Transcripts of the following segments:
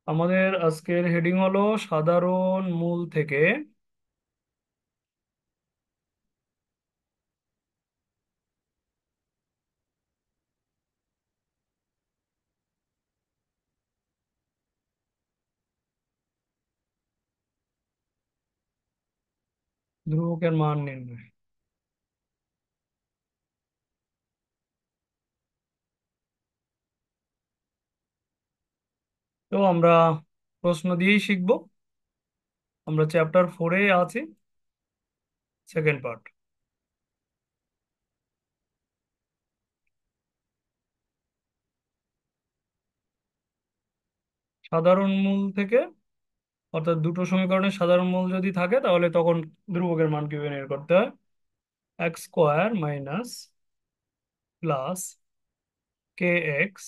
আমাদের আজকের হেডিং হলো সাধারণ মূল থেকে ধ্রুবকের মান নির্ণয়। তো আমরা প্রশ্ন দিয়েই শিখব। আমরা চ্যাপ্টার 4-এ আছি, সেকেন্ড পার্ট। সাধারণ মূল থেকে, অর্থাৎ দুটো সমীকরণের সাধারণ মূল যদি থাকে তাহলে তখন ধ্রুবকের মান কিভাবে বের করতে হয়। X square minus plus K x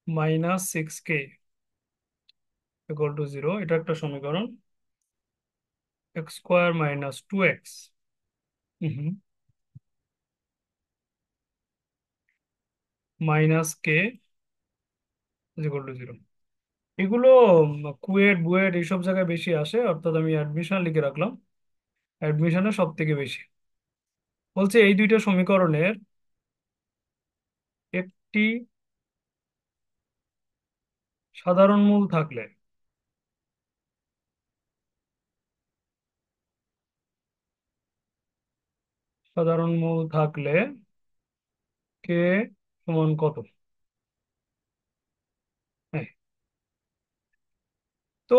-6k equal to 0, এটা একটা সমীকরণ। X square -2x -k equal to 0। এগুলো কুয়েট বুয়েট এইসব জায়গায় বেশি আসে, অর্থাৎ আমি অ্যাডমিশন লিখে রাখলাম। অ্যাডমিশনে সব থেকে বেশি বলছে এই দুইটা সমীকরণের একটি সাধারণ মূল থাকলে সাধারণ মূল থাকলে কে সমান কত। হ্যাঁ, তো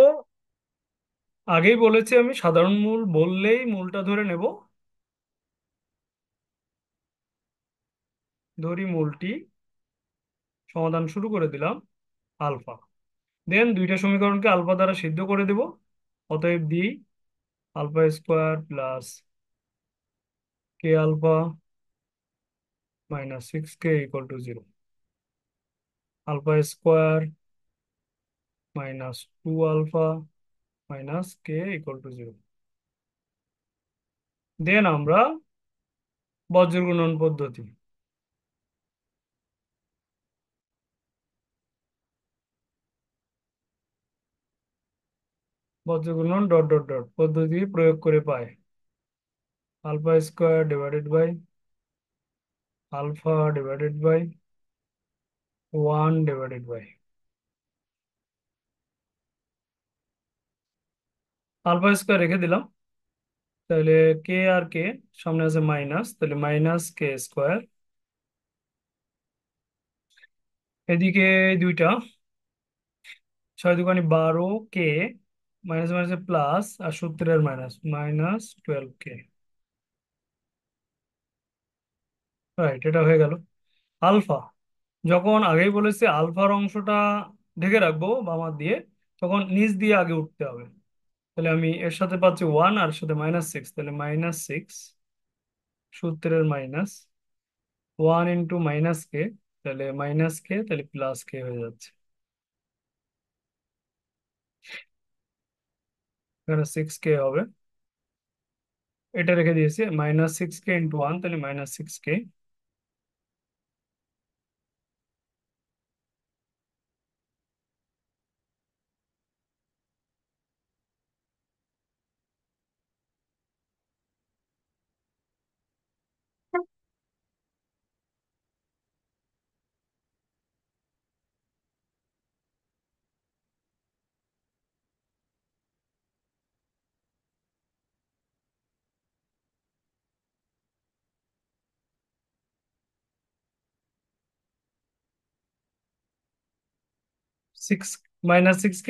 আগেই বলেছি আমি সাধারণ মূল বললেই মূলটা ধরে নেব। ধরি মূলটি, সমাধান শুরু করে দিলাম আলফা। দেন দুইটা সমীকরণকে আলফা দ্বারা সিদ্ধ করে দেব। অতএব দিই alpha square plus k alpha -6k equal to 0। Alpha square -2 alpha k equal to 0। Then আমরা বজ্র গুণন পদ্ধতি, বজ্র গুণন ডট ডট ডট পদ্ধতি প্রয়োগ করে pi alpha square divided by alpha divided by 1 divided by alpha square রেখে দিলাম। তাহলে কে আর কে সামনে আছে মাইনাস, তাহলে -k স্কোয়ার। এদিকে দুইটা, 6 × 2 = 12, কে মাইনাস মাইনাসে প্লাস আর সূত্রের মাইনাস -12k। রাইট, এটা হয়ে গেল আলফা। যখন আগেই বলেছি আলফার অংশটা ঢেকে রাখবো বামার দিয়ে, তখন নিচ দিয়ে আগে উঠতে হবে। তাহলে আমি এর সাথে পাচ্ছি 1 আর এর সাথে -6, তাহলে -6 সূত্রের মাইনাস 1 × -k, তাহলে -k, তাহলে +k হয়ে যাচ্ছে। এখানে 6k হবে, এটা রেখে দিয়েছি -6k × 1, তাহলে -6k। 6 -6k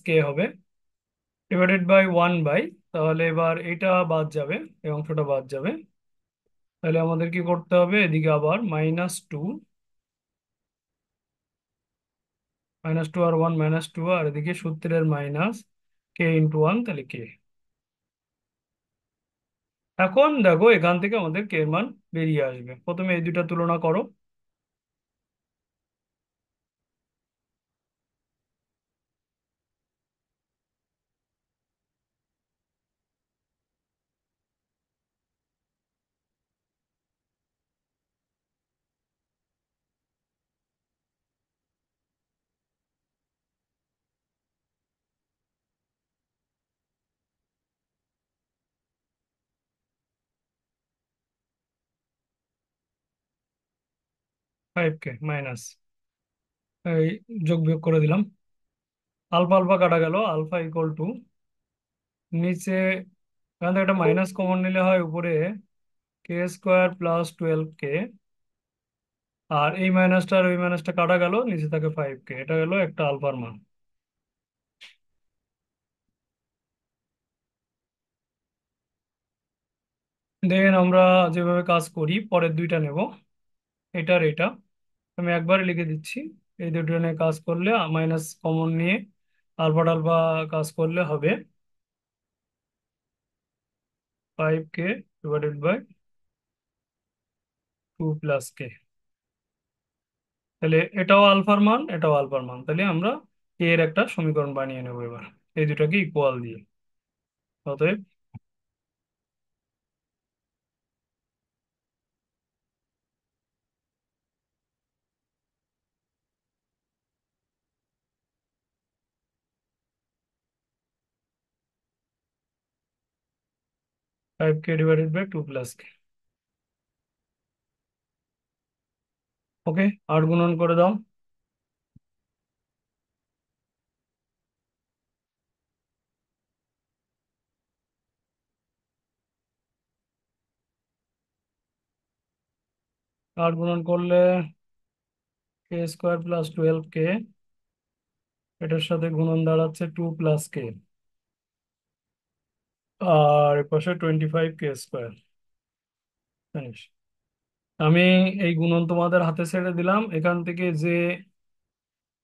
+k হবে /1 তাহলে এবার এটা বাদ যাবে, এই অংশটা বাদ যাবে। তাহলে আমাদের কি করতে হবে, এদিকে আবার -2, -2 আর 1 -2, আর এদিকে সূত্রের -k × 1, তাহলে কে। এখন দেখো এখান থেকে আমাদের কে এর মান বেরিয়ে আসবে। প্রথমে এই দুটা তুলনা করো। 5k মাইনাস, এই যোগ বিয়োগ করে দিলাম। আলফা আলফা কাটা গেল, আলফা ইকুয়াল টু নিচে এখান থেকে একটা মাইনাস কমন নিলে হয় উপরে k² + 12k, আর এই মাইনাসটা আর ওই মাইনাসটা কাটা গেল, নিচে থাকে 5k। এটা গেল একটা আলফার মান। দেন আমরা যেভাবে কাজ করি পরের দুইটা নেব, এটার এটা আমি একবারে লিখে দিচ্ছি। এই দুটো নিয়ে কাজ করলে মাইনাস কমন নিয়ে আলফা টালফা কাজ করলে হবে 5k/2 + k। তাহলে এটাও আলফার মান, এটাও আলফার মান, তাহলে আমরা এর একটা সমীকরণ বানিয়ে নেবো এবার এই দুটাকে ইকুয়াল দিয়ে। অতএব 5k/2 + k। ওকে, 8 গুণন করে দাও। 8 গুণন করলে k² + 12k, এটার সাথে গুণন দাঁড়াচ্ছে 2 + k, আর এর পাশে 25k²। জানিস, আমি এই গুণন তোমাদের হাতে ছেড়ে দিলাম। এখান থেকে যে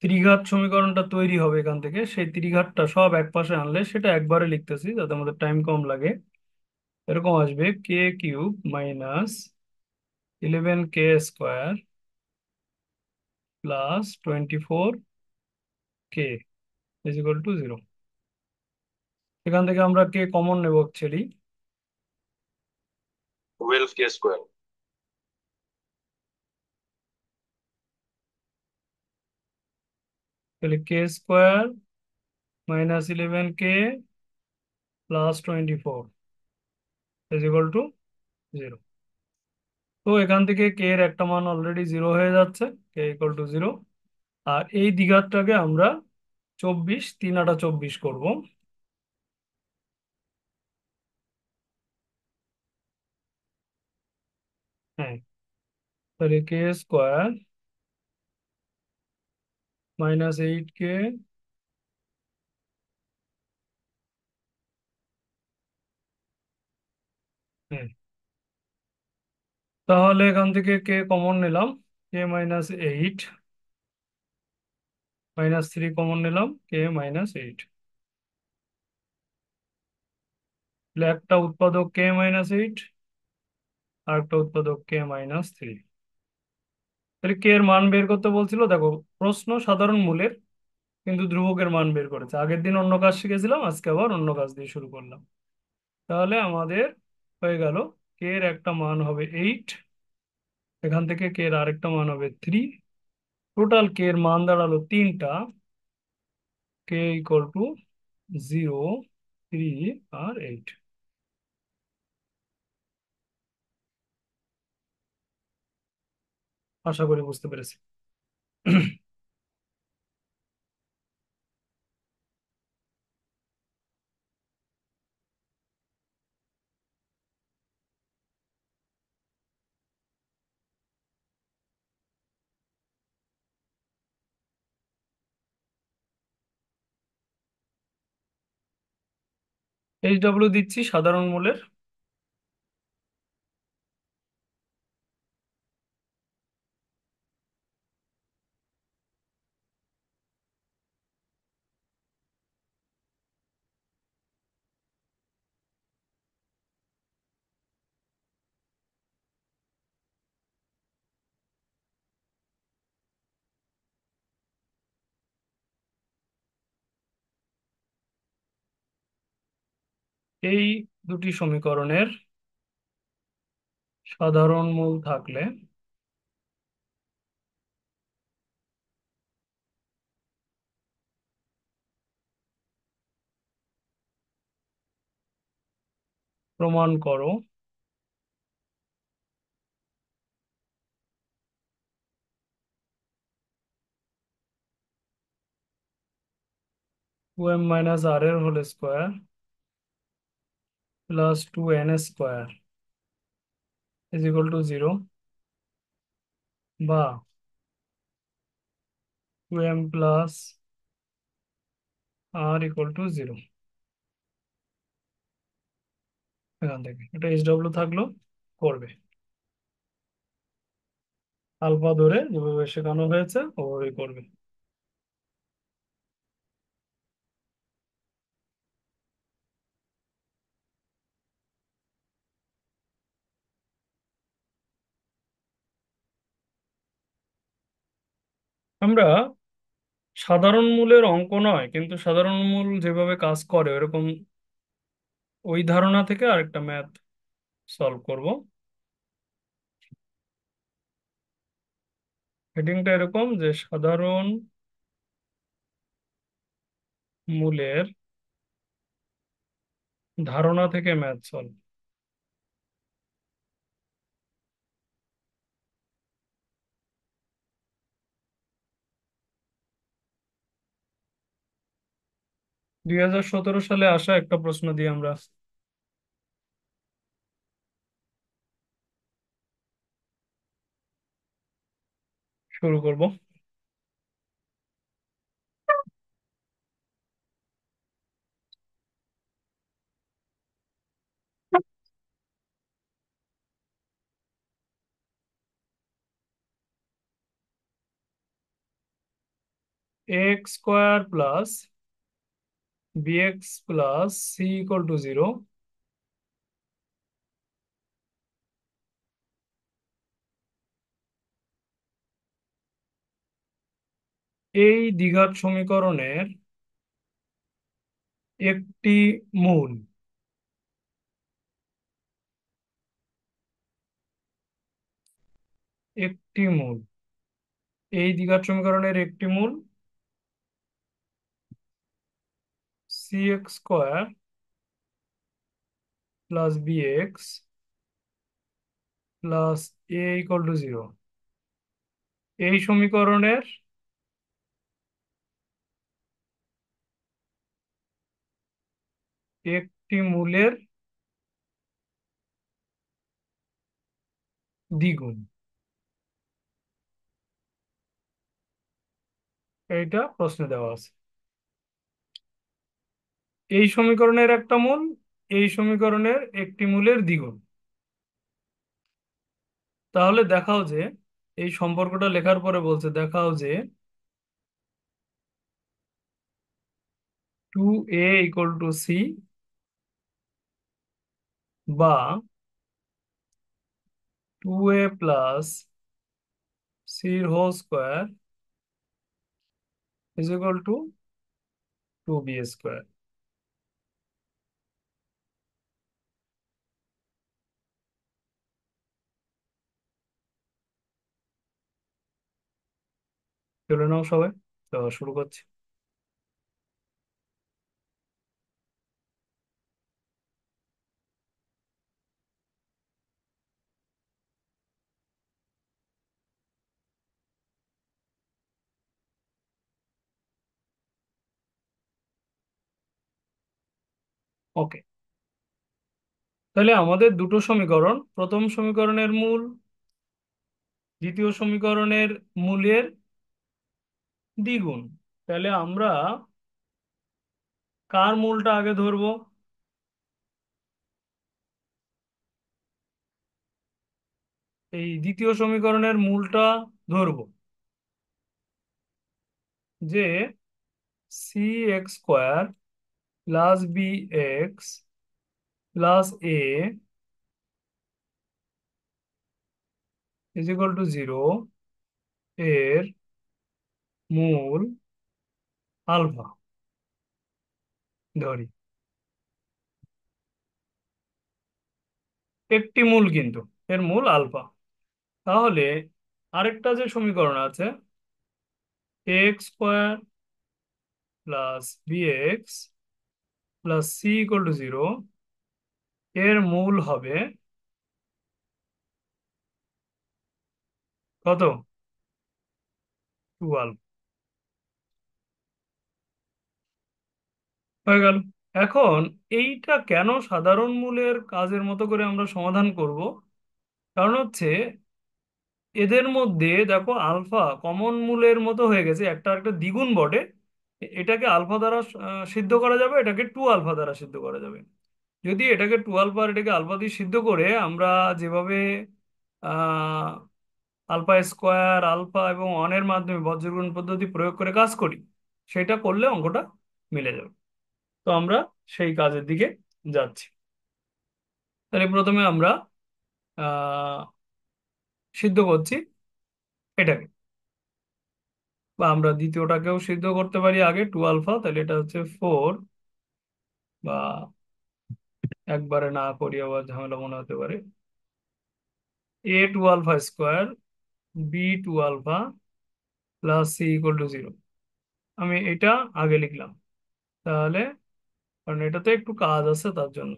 ত্রিঘাত সমীকরণটা তৈরি হবে এখান থেকে, সেই ত্রিঘাতটা সব এক পাশে আনলে সেটা একবারে লিখতেছি যাতে আমাদের টাইম কম লাগে। এরকম আসবে k³ - 11k² +24k = 0। এখান থেকে আমরা কে কমন নেব অ্যাকচুয়ালি, 12k²। তাহলে k² - 11k + 24 = 0। তো এখান থেকে কে এর একটা মান অলরেডি 0 হয়ে যাচ্ছে, k = 0। আর এই দ্বিঘাতটাকে আমরা 24, 3 × 8 = 24 করবো। হ্যাঁ, তাহলে k² - 8k। হ্যাঁ, তাহলে এখান থেকে কে কমন নিলাম, k - 8, -3 কমন নিলাম, k - 8। তাহলে একটা উৎপাদক k - 8 আর একটা উৎপাদক k - 3। তাহলে কে এর মান বের করতে বলছিল, দেখো প্রশ্ন সাধারণ মূলের, কিন্তু ধ্রুবকের মান বের করেছে। আগের দিন অন্য কাজ শিখেছিলাম, আজকে আবার অন্য কাজ দিয়ে শুরু করলাম। তাহলে আমাদের হয়ে গেল কে এর একটা মান হবে 8, এখান থেকে কে এর আরেকটা মান হবে 3। টোটাল কে এর মান দাঁড়ালো তিনটা, k = 0, 3 আর 8। আশা করি বুঝতে পেরেছি। দিচ্ছি সাধারণ মূলের। এই দুটি সমীকরণের সাধারণ মূল থাকলে প্রমাণ করো 2m মাইনাস আর এর whole square plus 2n square is equal to 0, বা 2m plus R equal to 0। এখান থেকে এটা এইচ ডব্লিউ থাকলো, করবে আলফা ধরে যেভাবে শেখানো হয়েছে ওভাবেই করবে। আমরা সাধারণ মূলের অঙ্ক নয়, কিন্তু সাধারণ মূল যেভাবে কাজ করে এরকম ওই ধারণা থেকে আরেকটা ম্যাথ সলভ করব। হেডিংটা এরকম যে সাধারণ মূলের ধারণা থেকে ম্যাথ সলভ। 2017 সালে আসা একটা প্রশ্ন দিয়ে আমরা শুরু করব। X square plus bx plus C equal to 0, এই দ্বিঘাত সমীকরণের একটি মূল, একটি মূল, এই দ্বিঘাত সমীকরণের একটি মূল c x square plus bx plus a equal to 0, এই সমীকরণের একটি মূলের দ্বিগুণ। এইটা প্রশ্নে দেওয়া আছে। এই সমীকরণের একটা মূল এই সমীকরণের একটি মূলের দ্বিগুণ। তাহলে দেখাও যে, এই সম্পর্কটা লেখার পরে বলছে দেখাও যে 2a ইকুয়াল টু সি, বা 2a প্লাস সির whole square is equal to 2b square. চলে নাও সবাই, তো শুরু করছি। ওকে, তাহলে আমাদের দুটো সমীকরণ, প্রথম সমীকরণের মূল দ্বিতীয় সমীকরণের মূলের দ্বিগুণ। তাহলে আমরা কার মূলটা আগে ধরবো? এই দ্বিতীয় সমীকরণের মূলটা ধরবো, যে c x square plus b x plus a is equal to 0 এর মূল আলফা ধরি। একটি মূল কিন্তু, এর মূল আলফা। তাহলে আরেকটা যে সমীকরণ আছে x square plus b x plus C equal to 0, এর মূল হবে কত? 2 আলফা। হয়ে গেল। এখন এইটা কেন সাধারণ মূলের কাজের মতো করে আমরা সমাধান করব? কারণ হচ্ছে এদের মধ্যে দেখো আলফা কমন মূলের মতো হয়ে গেছে, একটা একটা দ্বিগুণ বটে। এটাকে আলফা দ্বারা সিদ্ধ করা যাবে, এটাকে টু আলফা দ্বারা সিদ্ধ করা যাবে। যদি এটাকে টু আলফা আর এটাকে আলফা দিয়ে সিদ্ধ করে আমরা যেভাবে আহ আলফা স্কোয়ার আলফা এবং অনের মাধ্যমে বজ্রগুণ পদ্ধতি প্রয়োগ করে কাজ করি, সেটা করলে অঙ্কটা মিলে যাবে। তো আমরা সেই কাজের দিকে যাচ্ছি। তাহলে প্রথমে আমরা আহ সিদ্ধ করছি এটাকে, বা আমরা দ্বিতীয়টাকেও সিদ্ধ করতে পারি আগে, টু আলফা, তাহলে এটা হচ্ছে ফোর, বা একবারে না করি আবার ঝামেলা মনে হতে পারে, A to alpha square B to alpha plus C equal to zero. আমি এটা আগে লিখলাম, তাহলে কারণ এটাতে একটু কাজ আছে তার জন্য।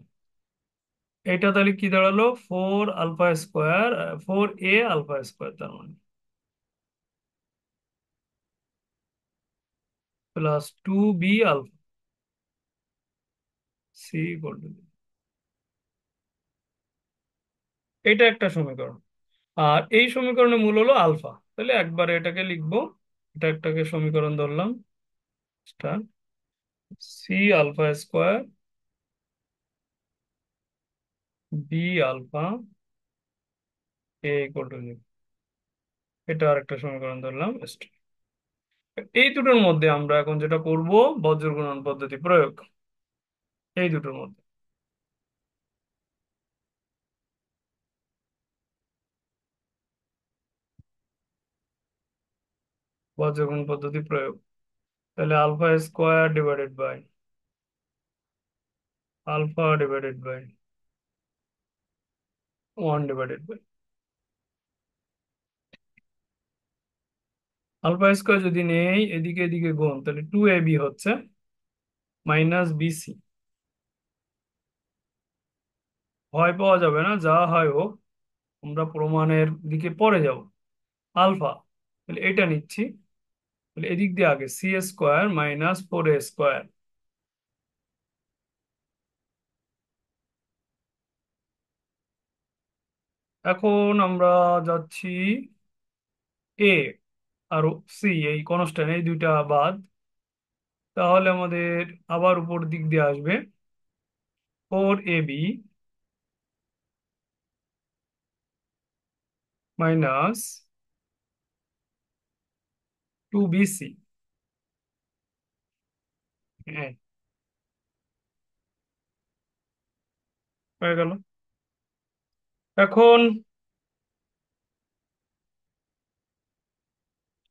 এটা তাহলে কি দাঁড়ালো, four alpha square, four a alpha square, তার মানে plus two b alpha c equal to, এটা একটা সমীকরণ। আর এই সমীকরণের মূল হলো আলফা, তাহলে একবারে এটাকে লিখবো। এটা একটাকে সমীকরণ ধরলাম, c alpha square b alpha a equal to zero, এটা আর একটা সমীকরণ ধরলাম star। এই দুটোর মধ্যে আমরা এখন যেটা করব, বজ্র গুণন পদ্ধতি প্রয়োগ। এই দুটোর মধ্যে বজ্র গুণন পদ্ধতি প্রয়োগ, তাহলে alpha square divided by alpha divided by one divided by alpha square যদি নেই এদিকে এদিকে গুণ, তাহলে টু এ বি হচ্ছে মাইনাস বিসি। ভয় পাওয়া যাবে না, যা হয় হোক, আমরা প্রমাণের দিকে পরে যাব। আলফা, তাহলে এটা নিচ্ছি, তাহলে এদিক দিয়ে আগে সি স্কোয়ার মাইনাস ফোর এ স্কোয়ার। এখন আমরা যাচ্ছি এ আর সি, এই কনস্ট্যান্ট এই দুইটা বাদ, তাহলে আমাদের আবার উপর দিক দিয়ে আসবে four A B minus two B C. হ্যাঁ, হয়ে গেল। এখন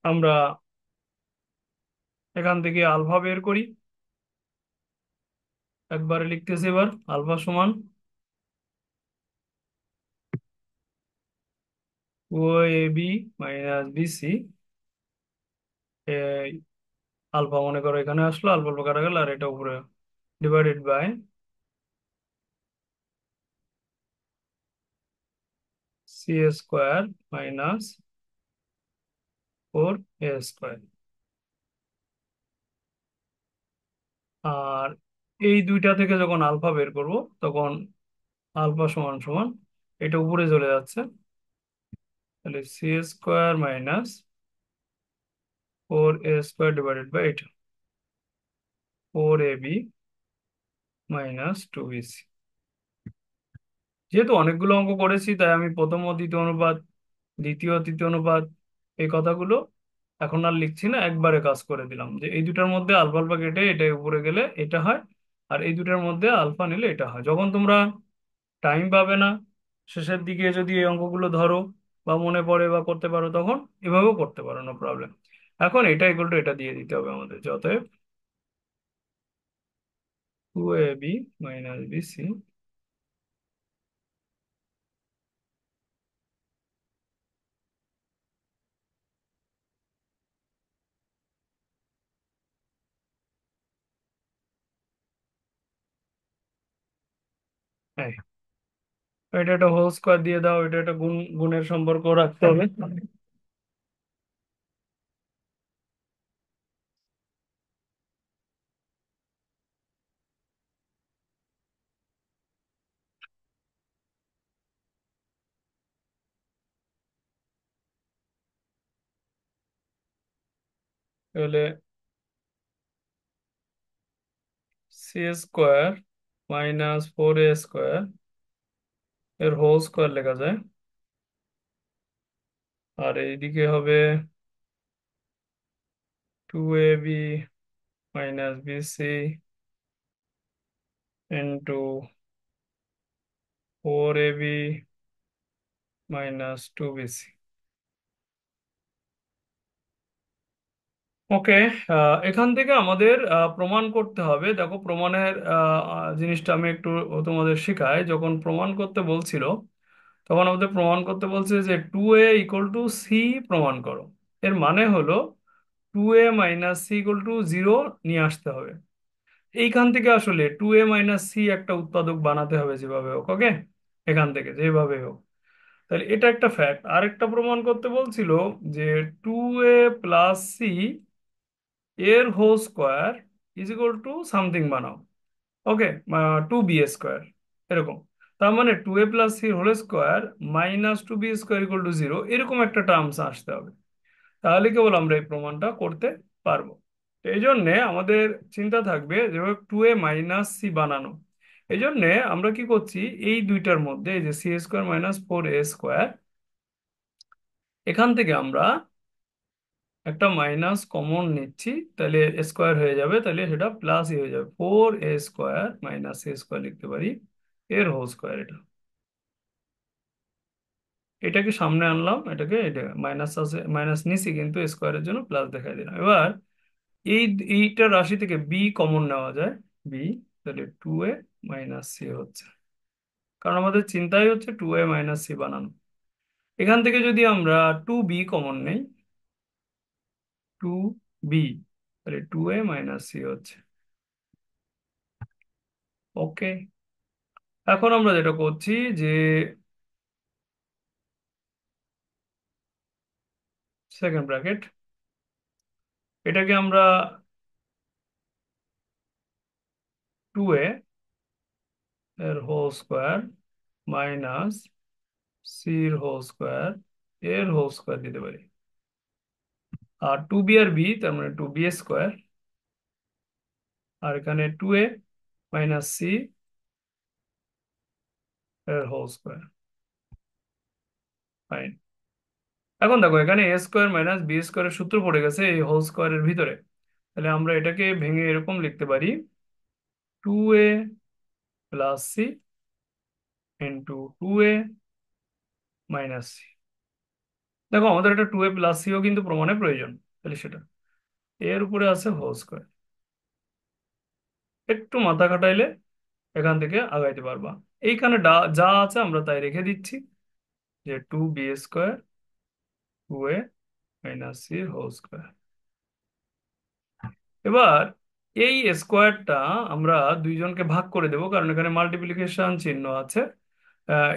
আমরা এখান থেকে আলফা বের করি, একবারে লিখতেছি এবার আলফা সমান ও A B minus BC. Alpha মনে করো এখানে আসলো, আলফা আলফা কাটা গেল, আর এটা উপরে divided by C square minus four A square. আর এই দুইটা থেকে যখন আলফা বের করব, তখন আলফা সমান সমান এটা উপরে চলে যাচ্ছে, তাহলে c square minus four A square divided by এটা four A B minus two b c. যেহেতু অনেকগুলো অঙ্ক করেছি, তাই আমি প্রথম ও দ্বিতীয় অনুপাত, দ্বিতীয় ও তৃতীয় অনুপাত, এই কথাগুলো এখন আর লিখছি না, একবারে কাজ করে দিলাম যে এই দুটার মধ্যে আলফা আলফা কেটে এটা উপরে গেলে এটা হয়, আর এই দুটার মধ্যে আলফা নিলে এটা হয়। যখন তোমরা টাইম পাবে না, শেষের দিকে যদি এই অঙ্কগুলো ধরো বা মনে পড়ে বা করতে পারো, তখন এভাবেও করতে পারো, নো প্রবলেম। এখন এটা ইকুয়াল টু এটা দিয়ে দিতে হবে আমাদের, অতএব two a B minus B C. হ্যাঁ, এটা একটা হোল স্কোয়ার দিয়ে দাও, এটা একটা গুণের সম্পর্ক রাখতে হবে। তাহলে c square minus 4a square এর হোল স্কোয়ার লেখা যায়। আর এইদিকে হবে 2ab minus bc into 4ab minus 2bc। Okay. এখান থেকে আমাদের প্রমাণ করতে হবে। দেখো প্রমাণের জিনিসটা আমি একটু তোমাদের শিখাই। যখন প্রমাণ করতে বলছিল তখন আমাদের প্রমাণ করতে বলছে যে 2a = c প্রমাণ করো। এর মানে হলো 2a - c = 0 নিয়ে আসতে হবে। এইখান থেকে আসলে 2a - c একটা উৎপাদক বানাতে হবে যেভাবে হোক। ওকে, এখান থেকে যেভাবে হোক। তাহলে এটা একটা ফ্যাক্ট। আরেকটা প্রমাণ করতে বলছিল যে 2a + c এর হোল স্কোয়ার = সামথিং বানাও। ওকে, 2b² এরকম। তার মানে 2a + c whole square minus 2b² = 0 এরকম একটা টার্মস আসতে হবে। তাহলে কেবল আমরা এই প্রমাণটা করতে পারবো। তো এই জন্যে আমাদের চিন্তা থাকবে যেভাবে 2a - c বানানো। এই জন্যে আমরা কি করছি, এই দুইটার মধ্যে এই যে c² - 4a² এখান থেকে আমরা একটা মাইনাস কমন নিচ্ছি। তাহলে স্কোয়ার হয়ে যাবে, তাহলে সেটা প্লাসই হয়ে যাবে। 4a² - a² লিখতে পারি এর হোল স্কোয়ার। এটাকে সামনে আনলাম, এটাকে এটা মাইনাস আছে, মাইনাস নিছি কিন্তু স্কোয়ারের জন্য প্লাস দেখাই দিলাম। এবার এই এইটা রাশি থেকে বি কমন নেওয়া যায়। বি, তাহলে 2a - c হচ্ছে, কারণ আমাদের চিন্তাই হচ্ছে 2a - c বানানো। এখান থেকে যদি আমরা 2b কমন নেই, 2b, তাহলে 2a - c হচ্ছে। ওকে, এখন আমরা যেটা করছি যে সেকেন্ড ব্র্যাকেট, এটাকে আমরা 2a এর হোল স্কোয়ার মাইনাস সির হোল স্কোয়ার এর হোল স্কোয়ার দিতে পারি। আর 2b আর b, তার মানে 2b²। আর এখানে 2a - c এর হোল স্কোয়ার। ফাইন। এখন দেখো এখানে a² - b² সূত্র পড়ে গেছে এই হোল স্কোয়ারের ভিতরে। তাহলে আমরা এটাকে ভেঙে এরকম লিখতে পারি, 2a + c into 2a - c। দেখো আমাদের এটা 2a + c-ও কিন্তু প্রমাণের প্রয়োজন। তাহলে সেটা এর উপরে আছে হোল স্কোয়ার। একটু মাথা খাটাইলে এখান থেকে আগাইতে পারবা। এইখানে যা আছে আমরা তাই রেখে দিচ্ছি, যে 2b², 2a - c whole square. এবার এই স্কোয়ারটা আমরা দুইজনকে ভাগ করে দেবো, কারণ এখানে মাল্টিপ্লিকেশন চিহ্ন আছে।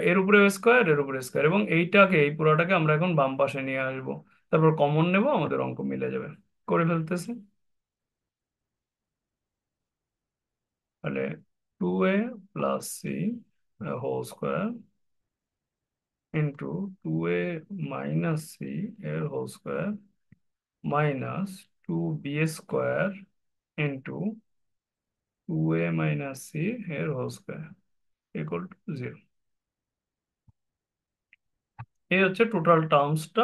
এর উপরে স্কোয়ার, এর উপরে স্কোয়ার, এবং এইটাকে এই পুরোটাকে আমরা এখন বাম পাশে নিয়ে আসবো। তারপর কমন নেব, আমাদের অঙ্ক মিলে যাবে। করে ফেলতেছি। তাহলে 2a + c whole square into 2a - c এর whole square minus 2b² into 2a - c এর হোল স্কোয়ার = 0। এই হচ্ছে টোটাল টার্মসটা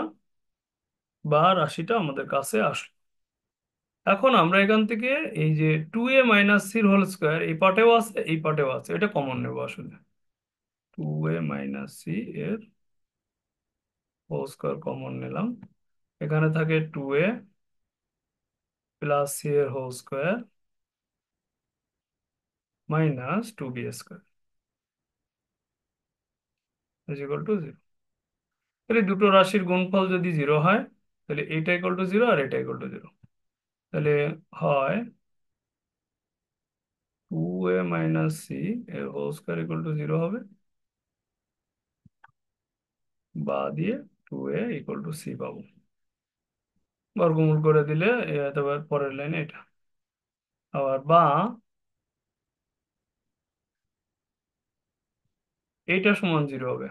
বা রাশিটা আমাদের কাছে আসলো। এখন আমরা এখান থেকে এই যে 2a - c হোল স্কোয়ার এই পার্টেও আছে, এই পার্টেও আছে, এটা কমন নেব আসলে। 2a - c এর হোল স্কোয়ার কমন নিলাম। এখানে থাকে 2a + c এর হোল স্কোয়ার মাইনাস 2b² = 0। তাহলে দুটো রাশির গুণফল যদি 0 হয়, তাহলে এইটা = 0 আর এটা = 0। তাহলে হয় 2a - c এর হোল স্কোয়ার = 0 হবে, বা দিয়ে 2a = c পাবো। বর্গমূল করে দিলে তারপর পরের লাইনে এটা আবার বা এইটা সমান 0 হবে।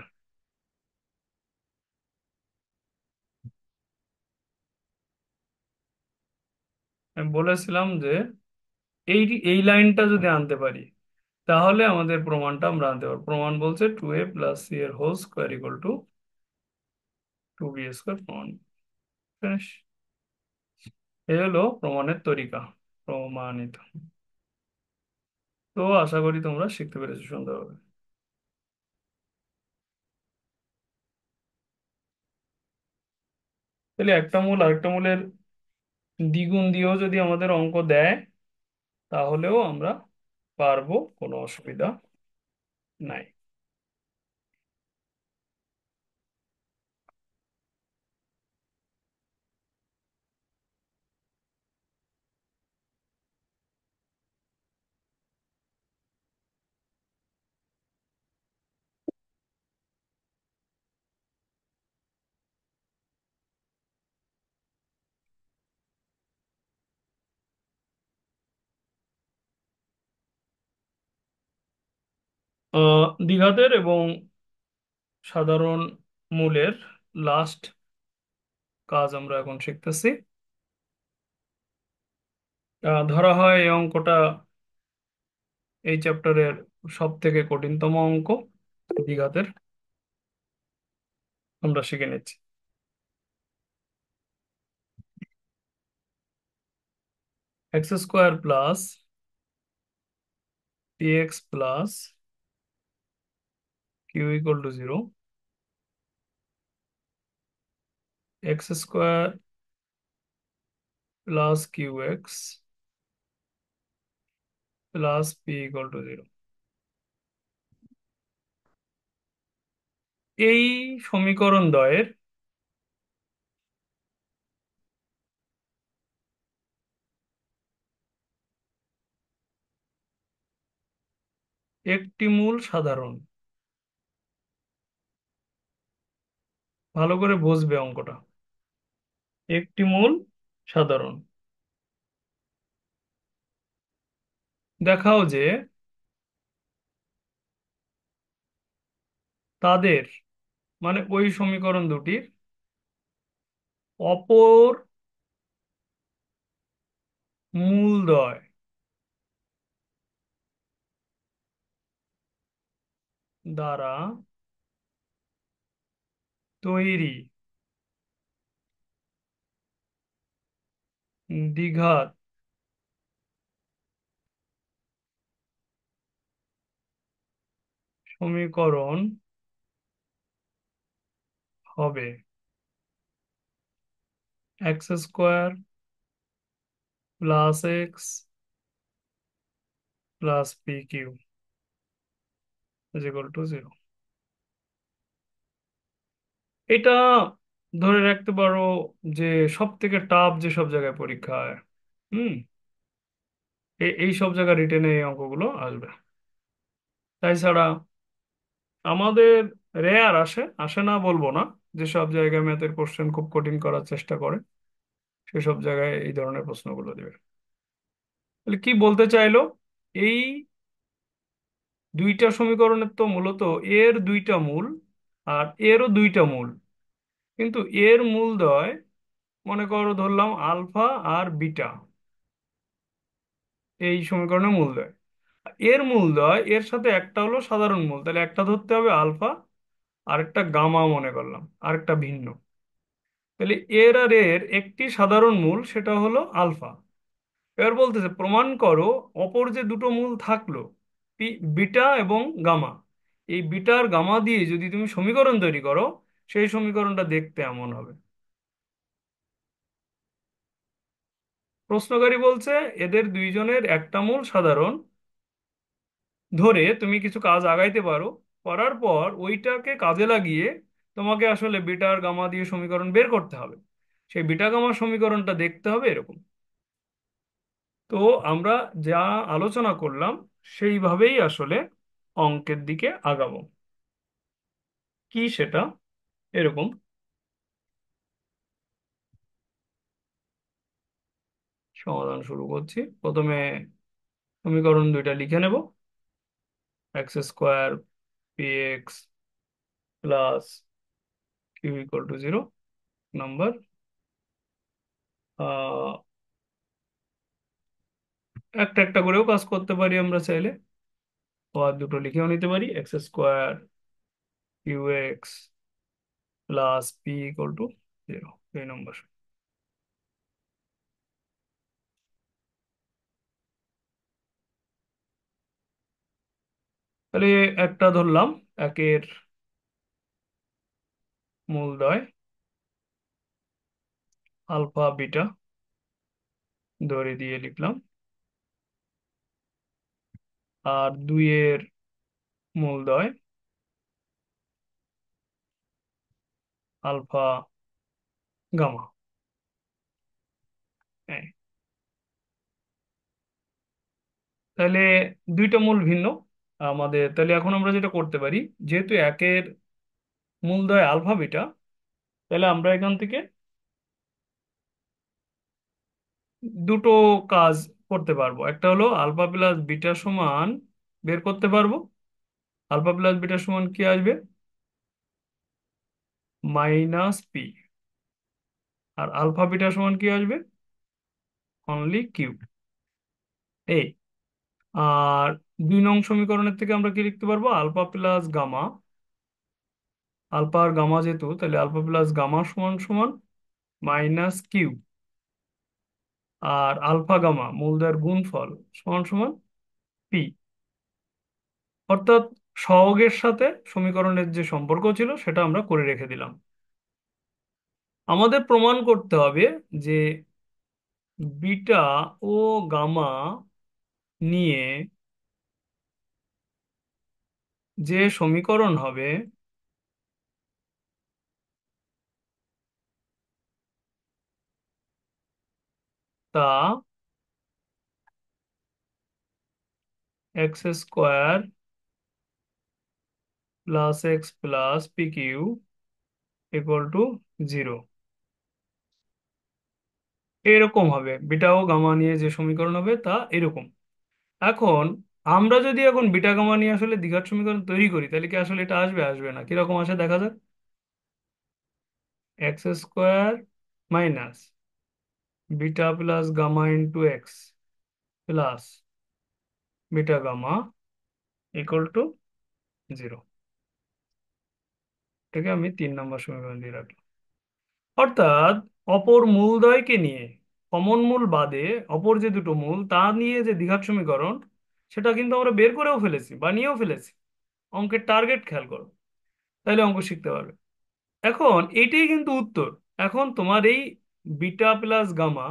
আমি বলেছিলাম যে এই এই লাইনটা যদি আনতে পারি তাহলে আমাদের প্রমাণটা আমরা আনতে পারবো। প্রমাণ বলছে 2a+c এর whole square equal to 2b square. প্রমাণ ফিনিশ। এই হলো প্রমাণের তরিকা, প্রমাণিত। তো আশা করি তোমরা শিখতে পেরেছো সুন্দরভাবে। তাহলে একটা মূল আরেকটা মূলের দ্বিগুণ দিয়েও যদি আমাদের অঙ্ক দেয় তাহলেও আমরা পারবো, কোনো অসুবিধা নাই। দ্বিঘাতের এবং সাধারণ মূলের লাস্ট কাজ আমরা এখন শিখতেছি। ধরা হয় এই অঙ্কটা এই চ্যাপ্টারের সব থেকে কঠিনতম অঙ্ক, দ্বিঘাতের। আমরা শিখে নিচ্ছি। x² + px + q = 0, x² + qx + p = 0। এই সমীকরণ দ্বয়ের একটি মূল সাধারণ। ভালো করে বুঝবে অঙ্কটা। একটি মূল সাধারণ। দেখাও যে তাদের, মানে ওই সমীকরণ দুটির অপর মূলদ্বয় দ্বারা তৈরি দ্বিঘাত সমীকরণ হবে x² + x² + pq = 0। এটা ধরে রাখতে পারো যে সব থেকে টাফ যে সব জায়গায় পরীক্ষা হয়, হুম, এই সব জায়গায় রিটেনে এই অঙ্কগুলো আসবে। তাই ছাড়া আমাদের রেয়ার আসে, আসে না বলবো না, যেসব জায়গায় ম্যাথের কোশ্চেন খুব কঠিন করার চেষ্টা করে সেসব জায়গায় এই ধরনের প্রশ্নগুলো দেবে। তাহলে কি বলতে চাইলো, এই দুইটা সমীকরণের তো মূলত এর দুইটা মূল আর এরও দুইটা মূল, কিন্তু এর মূলদ্বয় মনে করো ধরলাম আলফা আর বিটা, এই সমীকরণের মূলদ্বয়। এর মূলদ্বয় এর সাথে একটা হলো সাধারণ মূল, তাহলে একটা ধরতে হবে আলফা, আরেকটা গামা মনে করলাম, আরেকটা ভিন্ন। তাহলে এর আর এর একটি সাধারণ মূল, সেটা হলো আলফা। এবার বলতেছে প্রমাণ করো অপর যে দুটো মূল থাকলো, বিটা এবং গামা, এই বিটা আর গামা দিয়ে যদি তুমি সমীকরণ তৈরি করো সেই সমীকরণটা দেখতে এমন হবে। প্রশ্নকারী বলছে এদের দুইজনের একটা মূল সাধারণ ধরে তুমি কিছু কাজ আগাইতে পারো, করার পর ওইটাকে কাজে লাগিয়ে তোমাকে আসলে বিটা আর গামা দিয়ে সমীকরণ বের করতে হবে। সেই বিটা গামা সমীকরণটা দেখতে হবে এরকম। তো আমরা যা আলোচনা করলাম সেইভাবেই আসলে অঙ্কের দিকে আগাবো। কি সেটা এরকম। সমাধান শুরু করছি। প্রথমে সমীকরণ দুইটা লিখে নেব। x² + px + q = 0 number. একটা একটা করেও কাজ করতে পারি আমরা চাইলে, আর দুটো লিখেও নিতে পারি, x square q x plus p equal to 0, 2 number. তাহলে একটা ধরলাম, একের মূলদয় আলফা বিটা ধরে দিয়ে লিখলাম, আর দুইয়ের মূলদয় আলফা গামা। হ্যাঁ, তাহলে দুইটা মূল ভিন্ন আমাদের। তাহলে এখন আমরা যেটা করতে পারি, যেহেতু একের মূলদয় আলফা বিটা, তাহলে আমরা এখান থেকে দুটো কাজ করতে পারবো। একটা হলো আলফা প্লাস বিটা সমান বের করতে পারবো। আলফা প্লাস বিটা সমান কি আসবে? Minus P. আর আলফা বিটা সমান কি আসবে? Only Q. এই, আর 2 নং সমীকরণের থেকে আমরা কি লিখতে পারবো? আলফা প্লাস গামা, আলফা আর গামা যেহেতু, তাহলে আলফা প্লাস গামা সমান সমান মাইনাস কিউ, আর আলফা গামা মূলদের গুণফল সমান সমান পি। অর্থাৎ সহগের সাথে সমীকরণের যে সম্পর্ক ছিল সেটা আমরা করে রেখে দিলাম। আমাদের প্রমাণ করতে হবে যে বিটা ও গামা নিয়ে যে সমীকরণ হবে তা x square plus x plus P Q equal to 0 এরকম হবে। বিটা ও গামা নিয়ে যে সমীকরণ হবে তা এরকম। এখন আমরা যদি এখন বিটা গামা নিয়ে আসলে দ্বিঘাত সমীকরণ তৈরি করি, তাহলে কি আসলে এটা আসবে? আসবে না। কিরকম আসে দেখা যাক। X square minus beta plus gamma into x plus beta gamma equal to 0। এটাকে আমি 3 নম্বর সমীকরণ দিয়ে রাখলাম। অর্থাৎ অপর মূলদ্বয়কে নিয়ে, কমন মূল বাদে অপর যে দুটো মূল তা নিয়ে যে দ্বিঘাত সমীকরণ, সেটা কিন্তু আমরা বের করেও ফেলেছি, বানিয়েও ফেলেছি। অঙ্কের টার্গেট খেয়াল করো, তাহলে অঙ্ক শিখতে পারবে। এখন এটাই কিন্তু উত্তর। এখন তোমার এই বিটা প্লাস গামা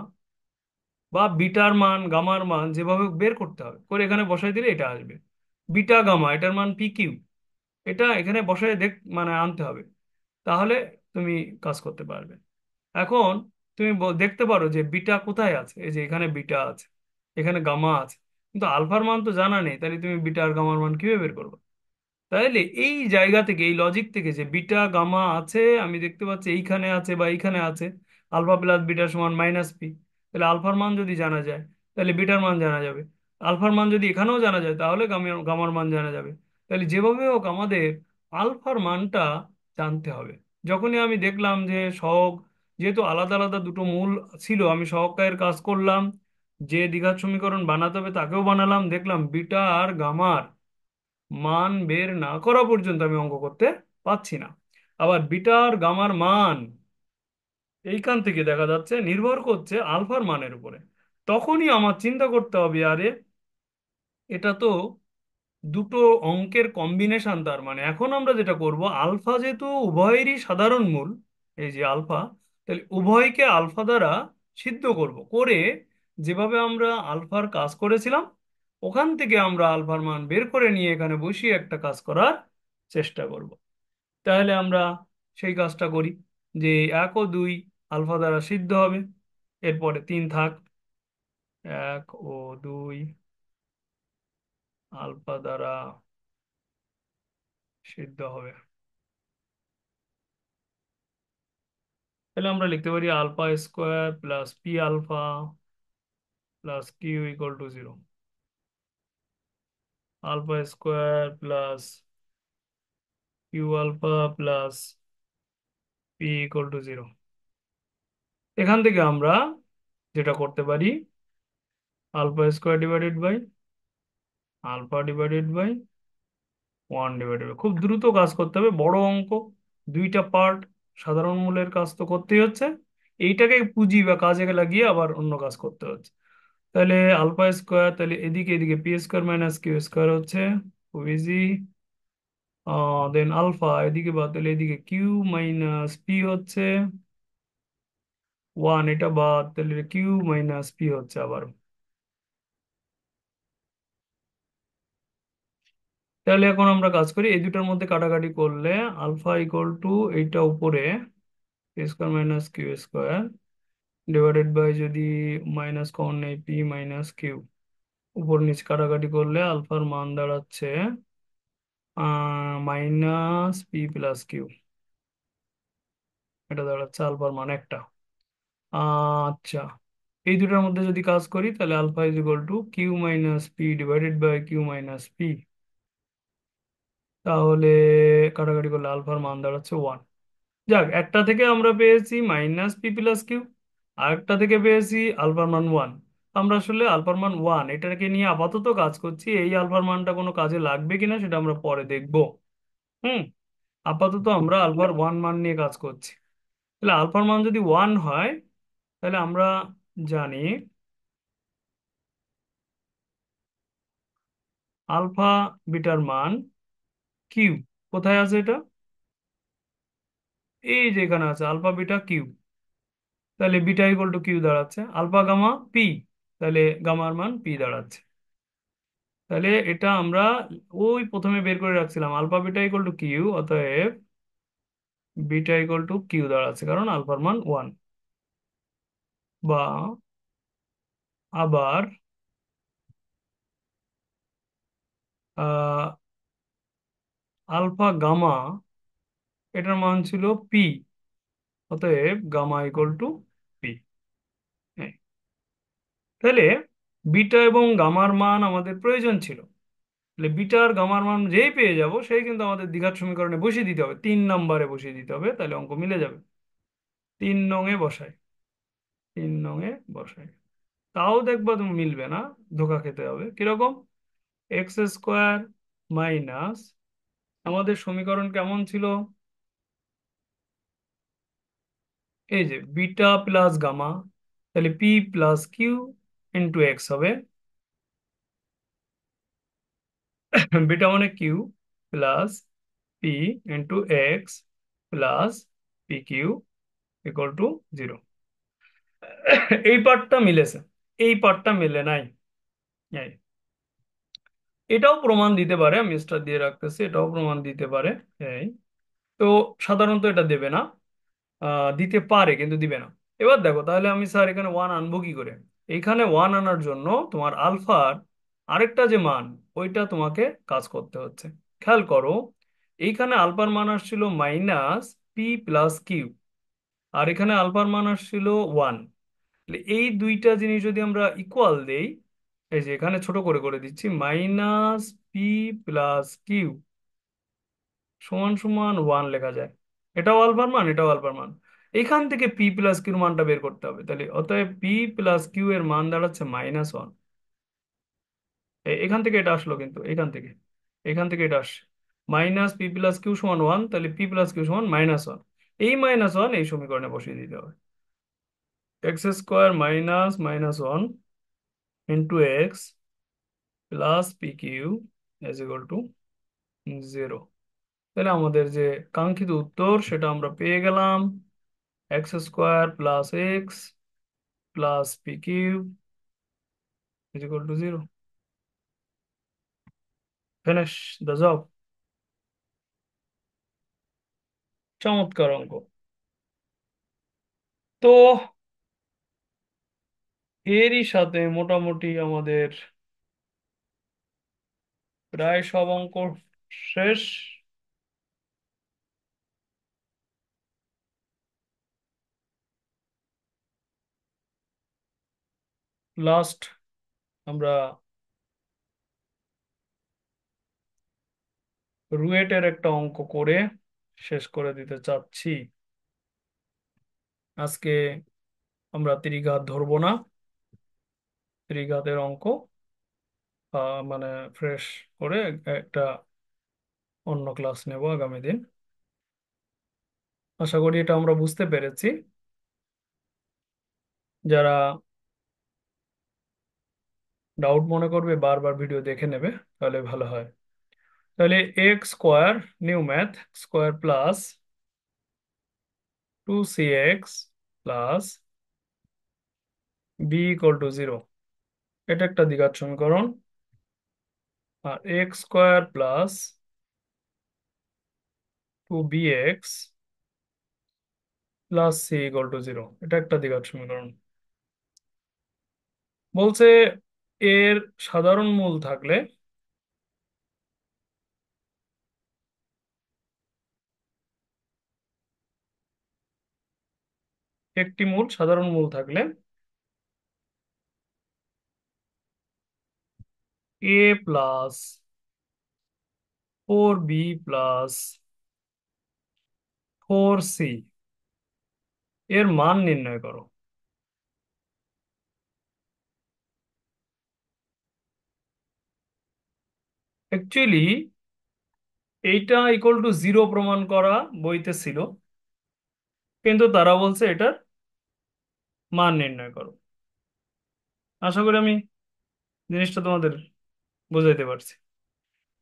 বা বিটার মান গামার মান যেভাবে বের করতে হবে, করে এখানে বসাই দিলে এটা আসবে। বিটা গামা এটার মান পি কিউ, এটা এখানে বসায় মানে আনতে হবে, তাহলে তুমি কাজ করতে পারবে। এখন তুমি দেখতে পারো যে বিটা কোথায় আছে। এই যে এখানে বিটা আছে, এখানে গামা আছে, কিন্তু আলফার মান তো জানা নেই, তাহলে তুমি বিটা আর গামার মান কিভাবে বের করবে? তাইলে এই জায়গা থেকে, এই লজিক থেকে, যে বিটা গামা আছে আমি দেখতে পাচ্ছি এইখানে আছে বা এইখানে আছে, আলফা প্লাস বিটা সমান মাইনাস পি, তাহলে আলফার মান যদি জানা যায় তাহলে বিটার মান জানা যাবে। আলফার মান যদি এখানেও জানা যায় তাহলে গামার মান জানা যাবে। তাহলে যেভাবে হোক আমাদের আলফার মানটা জানতে হবে। যখনই আমি দেখলাম যে সহগ, যেহেতু আলাদা আলাদা দুটো মূল ছিল, আমি সহগের কাজ করলাম, যে দ্বিঘাত সমীকরণ বানাতে হবে তাকেও বানালাম, দেখলাম বিটা আর গামার মান বের না করা পর্যন্ত আমি অঙ্ক করতে পারছি না। আবার বিটা আর গামার মান এইখান থেকে দেখা যাচ্ছে নির্ভর করছে আলফার মানের উপরে। তখনই আমার চিন্তা করতে হবে, আরে এটা তো দুটো অঙ্কের কম্বিনেশন। তার মানে এখন আমরা যেটা করব, আলফা যেহেতু উভয়েরই সাধারণ মূল, এই যে আলফা, তাহলে উভয়কে আলফা দ্বারা সিদ্ধ করব, করে যেভাবে আমরা আলফার কাজ করেছিলাম ওখান থেকে আমরা আলফার মান বের করে নিয়ে এখানে বসিয়ে একটা কাজ করার চেষ্টা করব। তাহলে আমরা সেই কাজটা করি, যে 1 ও 2 আলফা দ্বারা সিদ্ধ হবে, এরপরে 3 থাক, 1 ও 2 আলফা দ্বারা সিদ্ধ হবে। তাহলে আমরা লিখতে পারি alpha square plus p alpha plus q equal to 0। Alpha square plus q alpha plus p equal to 0। এখান থেকে আমরা যেটা করতে পারি, alpha square divided by alpha divided by one divided by, খুব দ্রুত কাজ করতে হবে, বড় অঙ্ক, দুইটা পার্ট, সাধারণ মূলের কাজ তো করতেই হচ্ছে, এইটাকে পুঁজি বা কাজে লাগিয়ে আবার অন্য কাজ করতে হচ্ছে। তাহলে আলফা স্কোয়ার, তাহলে এদিকে এদিকে p square minus q square হচ্ছে, খুব ইজি। দেন আলফা এদিকে বাদ, তাহলে এদিকে কিউ মাইনাস পি হচ্ছে ওয়ান, এটা বাদ, তাহলে কিউ মাইনাস পি হচ্ছে আবার। তাহলে এখন আমরা কাজ করি, এই দুটার মধ্যে কাটাকাটি করলে আলফা ইকুয়াল টু এইটা উপরে p square minus q square divided by, যদি মাইনাস কমন নেই, পি মাইনাস কিউ, উপর নিচ কাটাকাটি করলে আলফার মান দাঁড়াচ্ছে মাইনাস পি প্লাস কিউ, এটা দাঁড়াচ্ছে আলফার মান একটা। আচ্ছা, এই দুটার মধ্যে যদি কাজ করি তাহলে alpha is equal to q minus p divided by q minus p, তাহলে কাটাকাটি করলে আলফার মান দাঁড়াচ্ছে ওয়ান। যাক, একটা থেকে আমরা পেয়েছি মাইনাস পি প্লাস কিউ, আর একটা থেকে পেয়েছি আলফার মান ওয়ান। আমরা আসলে আলফার মান ওয়ান এটাকে নিয়ে আপাতত কাজ করছি, এই আলফার মানটা কোনো কাজে লাগবে কিনা সেটা আমরা পরে দেখব। হুম, আপাতত আমরা আলফার ওয়ান মান নিয়ে কাজ করছি। তাহলে আলফার মান যদি ওয়ান হয়, তাহলে আমরা জানি আলফা বিটার মান কিউ কোথায় আছে, এটা এই যে এখানে আছে আলফা বিটা কিউ, তাহলে বিটা ইকুয়াল টু কিউ দাঁড়াচ্ছে, আলফা গামা পি, তাহলে গামার মান পি দাঁড়াচ্ছে। তাহলে এটা আমরা ওই প্রথমে বের করে রাখছিলাম alpha beta equal to q, অতএব বিটা ইকুয়াল টু কিউ দাঁড়াচ্ছে, কারণ আলফার মান ওয়ান। বা আবার আহ, আলফা গামা এটার মান ছিল পি, অতএব গামা ইকুয়াল টু পি। তাহলে বিটা এবং গামার মান আমাদের প্রয়োজন ছিল, তাহলে বিটা আর গামার মান যেই পেয়ে যাব সেই কিন্তু আমাদের দ্বিঘাত সমীকরণে বসিয়ে দিতে হবে, 3 নম্বরে বসিয়ে দিতে হবে, তাহলে অঙ্ক মিলে যাবে। 3 নং-এ বসাই, 3 নং-এ বসাই, তাও দেখবা তুমি মিলবে না, ধোকা খেতে হবে। কিরকম? এক্স স্কোয়ার মাইনাস, আমাদের সমীকরণ কেমন ছিল, এই যে বিটা প্লাস গামা, তাহলে P plus Q into X হবে, বিটা মানে Q plus P into x plus P Q equal to zero. এই পার্টটা মিলেছে, এই পার্টটা মিলে নাই। এই, এটাও প্রমাণ দিতে পারে, আমি স্টার দিয়ে রাখতেছি, এটাও প্রমাণ দিতে পারে। এই, তো সাধারণত এটা দেবে না, দিতে পারে কিন্তু দিবে না। এবার দেখো, তাহলে আমি স্যার এখানে ওয়ান আনবো কি করে? এইখানে ওয়ান আনার জন্য তোমার আলফার আরেকটা যে মান, ওইটা তোমাকে কাজ করতে হচ্ছে। খেয়াল করো, এইখানে আলফার মান আসছিল মাইনাস পি প্লাস কিউ, আর এখানে আলফার মান আসছিল ওয়ান। এই দুইটা জিনিস যদি আমরা ইকুয়াল দেই, এই যে এখানে ছোট করে করে দিচ্ছি, মাইনাস পি প্লাস কিউ সমান সমান ওয়ান লেখা যায়, এটাও আলফার মান এটাও আলফার মান। এখান থেকে পি প্লাস কিউর মানটা বের করতে হবে, তাহলে অতএব পি প্লাস কিউ এর মান দাঁড়াচ্ছে মাইনাস ওয়ান। এখান থেকে এটা আসলো, কিন্তু এখান থেকে এটা আসছে মাইনাস পি প্লাস কিউ সমান ওয়ান, তাহলে পি প্লাস কিউ সমান মাইনাস ওয়ান। এই মাইনাস ওয়ান এই সমীকরণে বসিয়ে দিতে হবে, X square minus minus one into x plus P Q is equal to zero. তাহলে আমাদের যে কাঙ্ক্ষিত উত্তর সেটা আমরা পেয়ে গেলাম, X square plus x plus P cube is equal to zero. Finish the job. চমৎকার অঙ্ক। তো এরই সাথে মোটামুটি আমাদের প্রায় সব অঙ্ক শেষ। লাস্ট আমরা রুয়েটের একটা অঙ্ক করে শেষ করে দিতে চাচ্ছি। আজকে আমরা ত্রিঘাত ধরবো না, ত্রিঘাতের অঙ্ক মানে ফ্রেশ করে একটা অন্য ক্লাস নেব আগামী দিন। আশা করি এটা আমরা বুঝতে পেরেছি। যারা ডাউট মনে করবে বারবার ভিডিও দেখে নেবে, তাহলে ভালো হয়। তাহলে X square, new math, square plus 2cx plus B equal to 0, এটা একটা দ্বিঘাত সমীকরণ। আর X square plus 2bx plus C equal to 0, এটা একটা দ্বিঘাত সমীকরণ। বলছে এর সাধারণ মূল থাকলে একটি মূল, সাধারণ মূল থাকলে এ প্লাস 4b প্লাস 4c এর মান নির্ণয় করো। অ্যাকচুয়ালি এইটা ইকুয়াল টু 0 প্রমাণ করা বইতে ছিল, কিন্তু তারা বলছে এটার মান নির্ণয় করো। আশা করি আমি জিনিসটা তোমাদের বোঝাইতে পারছি।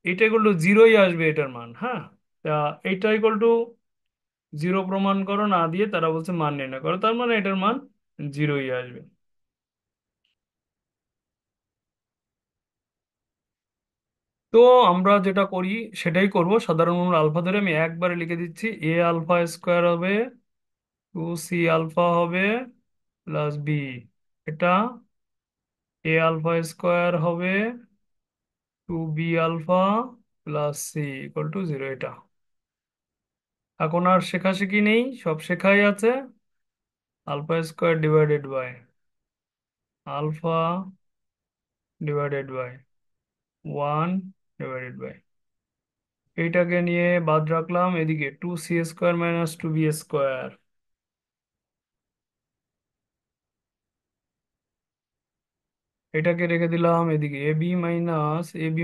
এটা ইকুয়াল টু জিরোই আসবে এটার মান, হ্যাঁ। তা এইটা ইকুয়াল টু 0 প্রমাণ করো না দিয়ে তারা বলছে মান নির্ণয় করো, তার মানে এটার মান জিরোই আসবে। তো আমরা যেটা করি সেটাই করব। সাধারণ মূল আলফা ধরে আমি একবারে লিখে দিচ্ছি, এ আলফা স্কোয়ার হবে 2c আলফা হবে প্লাস বি, এটা এ আলফা স্কোয়ার হবে 2b alpha plus C equal to 0, এটা। এখন আর শেখাশেখি নেই, সব শেখাই আছে। Alpha square divided by alpha divided by 1 divided by, এইটাকে নিয়ে বাদ রাখলাম এদিকে 2c square minus 2b square, এটাকে রেখে দিলাম এদিকে ab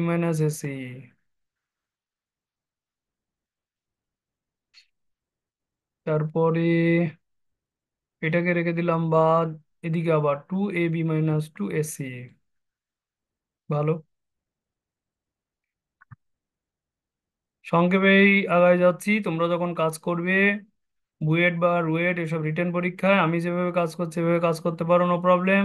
মাইনাস এসি। তারপরে এটাকে রেখে দিলাম বাদ, এদিকে আবার 2ab মাইনাস 2ac। ভালো, সংক্ষেপেই আগায় যাচ্ছি। তোমরা যখন কাজ করবে বুয়েট বা রুয়েট এসব রিটেন পরীক্ষায়, আমি যেভাবে কাজ করছি সেভাবে কাজ করতে পারো, নো প্রবলেম।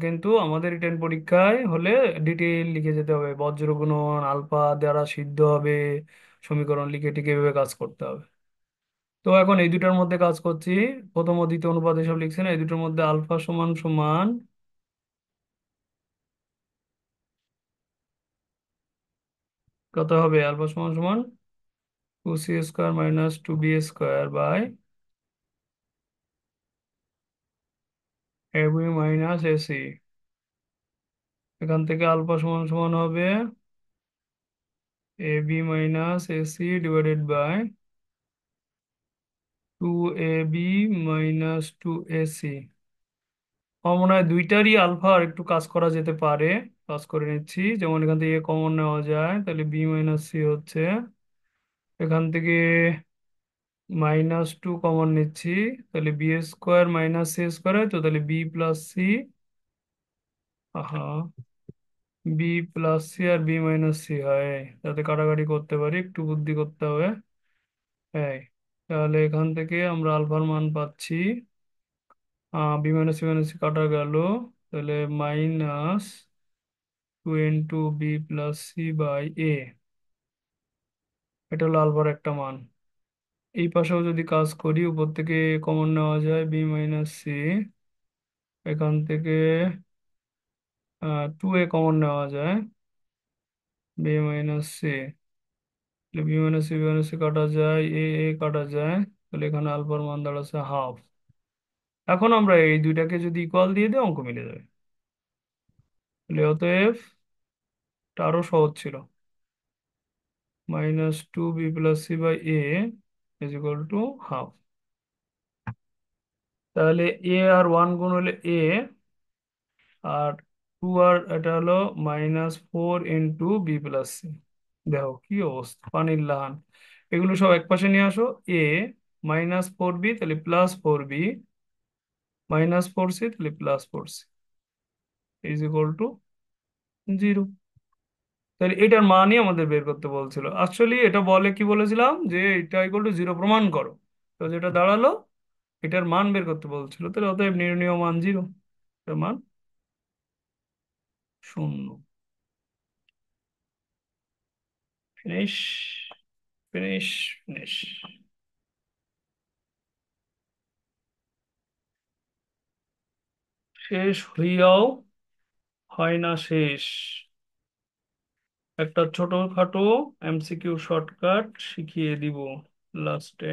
কিন্তু আমাদের রিটেন পরীক্ষায় হলে ডিটেইল লিখে যেতে হবে, বজ্র গুণন আলফা দ্বারা সিদ্ধ হবে, সমীকরণ লিখে টিকে এভাবে কাজ করতে হবে। তো এখন এই দুটার মধ্যে কাজ করছি, প্রথম ও দ্বিতীয় অনুপাত এসব লিখছি না, এই দুটোর মধ্যে আলফা সমান সমান কত হবে, আলফা সমান সমান 2c square minus 2b square by ab minus AC. এখান থেকে আলফা সমান সমান হবে ab minus AC divided by 2ab minus 2ac। আমার মনে হয় দুইটারই আলফা আর একটু কাজ করা যেতে পারে, কাজ করে নিচ্ছি। যেমন এখান থেকে কমন নেওয়া যায়, তাহলে b মাইনাস c হচ্ছে, এখান থেকে -2 কমন নিচ্ছি, তাহলে b square minus c square হয়, তো তাহলে b প্লাস c, আহা, b প্লাস c আর b মাইনাস c হয়, যাতে কাটাকাটি করতে পারি, একটু বুদ্ধি করতে হবে। এই, তাহলে এখান থেকে আমরা আলফার মান পাচ্ছি, b মাইনাস c কাটা গেল, তাহলে -2 × b+c/a, এটা হলো আলফার একটা মান। এই পাশেও যদি কাজ করি, উপর থেকে কমন নেওয়া যায় b-c, এখান থেকে 2a কমন নেওয়া যায়, b-c, b-c কাটা যায়, এ কাটা যায়, তাহলে এখানে আলফার মান দাঁড়াচ্ছে হাফ। এখন আমরা এই দুইটাকে যদি ইকুয়াল দিয়ে দিই অঙ্ক মিলে যাবে। তাহলে অতএব এটা আরো সহজ ছিল, -2b+c/a is equal to half. তাহলে এ আর 1 গুণ হলে এ, আর টু আর এটা হলো -4 × b+c। দেখো কি অবস্থা, পানির লাহান। এগুলো সব একপাশে নিয়ে আসো। এ -4b তাহলে +4b, -4c তাহলে +4c ইজ ইকুয়াল টু 0। তাহলে এটার মানই আমাদের বের করতে বলছিল। অ্যাকচুয়ালি এটা বলে কি বলেছিলাম যে এটা ইকুয়াল টু 0 প্রমাণ করো। তো যেটা দাঁড়ালো, এটার মান বের করতে বলছিল, তাহলে অতএব নির্ণেয় মান 0, এটার মান 0। Finish, finish, finish. শেষ হইয়াও হয় না শেষ। একটা ছোটখাটো এমসিকিউ শর্টকাট শিখিয়ে দিব লাস্টে।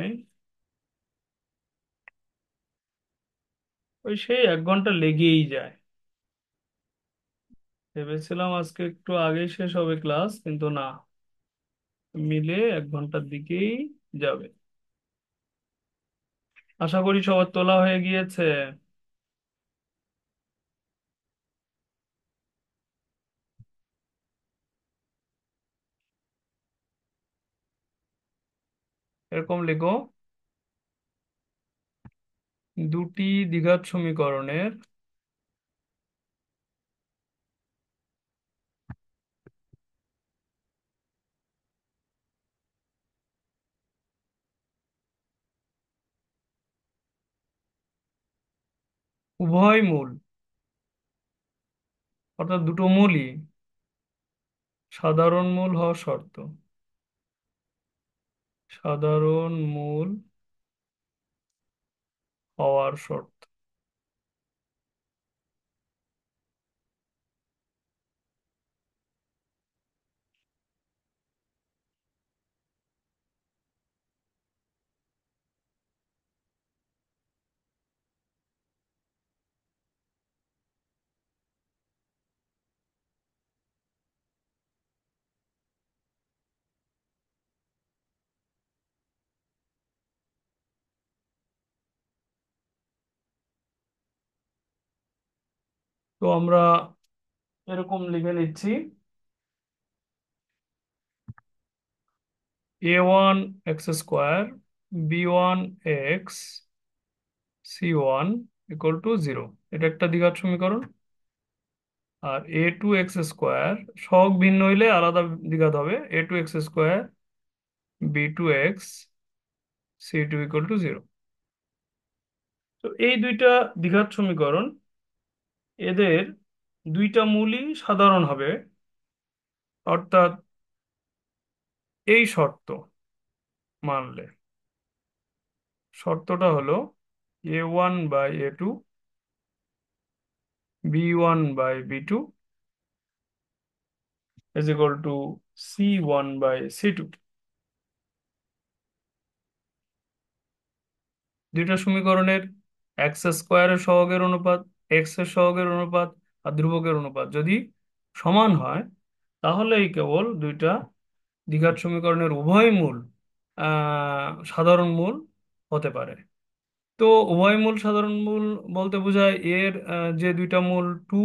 ওই সেই 1 ঘন্টা লেগেই যায়। ভেবেছিলাম আজকে একটু আগেই শেষ হবে ক্লাস, কিন্তু না, মিলে 1 ঘন্টার দিকেই যাবে। আশা করি সবার তোলা হয়ে গিয়েছে। এরকম লিখো: দুটি দ্বিঘাত সমীকরণের উভয় মূল, অর্থাৎ দুটো মূলই সাধারণ মূল হওয়া শর্ত। সাধারণ মূল হওয়ার শর্ত। তো আমরা এরকম লিখে নিচ্ছি: a1 x² b1 x c1 = 0। এটা একটা দ্বিঘাত সমীকরণ। আর a2 x² সহগ ভিন্ন হইলে আলাদা দ্বিঘাত হবে। a2 x² b2 x c2 = 0। তো এই দুইটা দ্বিঘাত সমীকরণ, এদের দুইটা মূলই সাধারণ হবে, অর্থাৎ এই শর্ত মানলে। শর্তটা হলো a1/a2 b1/b2 c1/c2। দুইটা সমীকরণের x² সহগের অনুপাত, x সহগের অনুপাত আর ধ্রুবকের অনুপাত যদি সমান হয়, তাহলেই কেবল দুইটা দ্বিঘাত সমীকরণের উভয় মূল সাধারণ মূল হতে পারে। তো উভয় মূল সাধারণ মূল বলতে বোঝায় এর যে দুইটা মূল 2,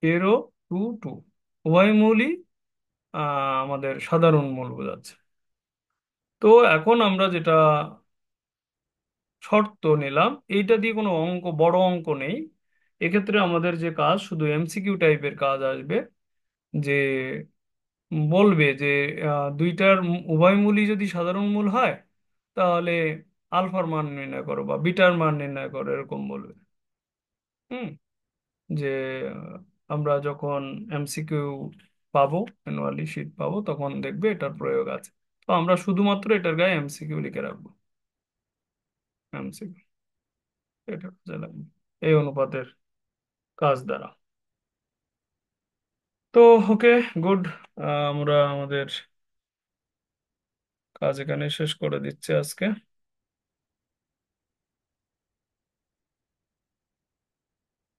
এরও 2, 2, উভয় মূলই আমাদের সাধারণ মূল বোঝাচ্ছে। তো এখন আমরা যেটা শর্ত নিলাম, এইটা দিয়ে কোনো অঙ্ক, বড় অঙ্ক নেই। এক্ষেত্রে আমাদের যে কাজ, শুধু এমসিকিউ টাইপের কাজ আসবে, যে বলবে যে দুইটার উভয় মূলই যদি সাধারণ মূল হয়, তাহলে আলফার মান নির্ণয় করো বা বিটার মান নির্ণয় করো, এরকম বলবে। হুম। যে আমরা যখন এমসিকিউ পাবো, ম্যানুয়ালি শিট পাবো, তখন দেখবে এটার প্রয়োগ আছে। তো আমরা শুধুমাত্র এটার গায়ে এমসিকিউ লিখে রাখবো। এমসিকিউ, এটা কাজে লাগবে এই অনুপাতের কাজ দ্বারা। তো ওকে, গুড। আমরা আমাদের কাজ এখানে শেষ করে দিচ্ছি আজকে।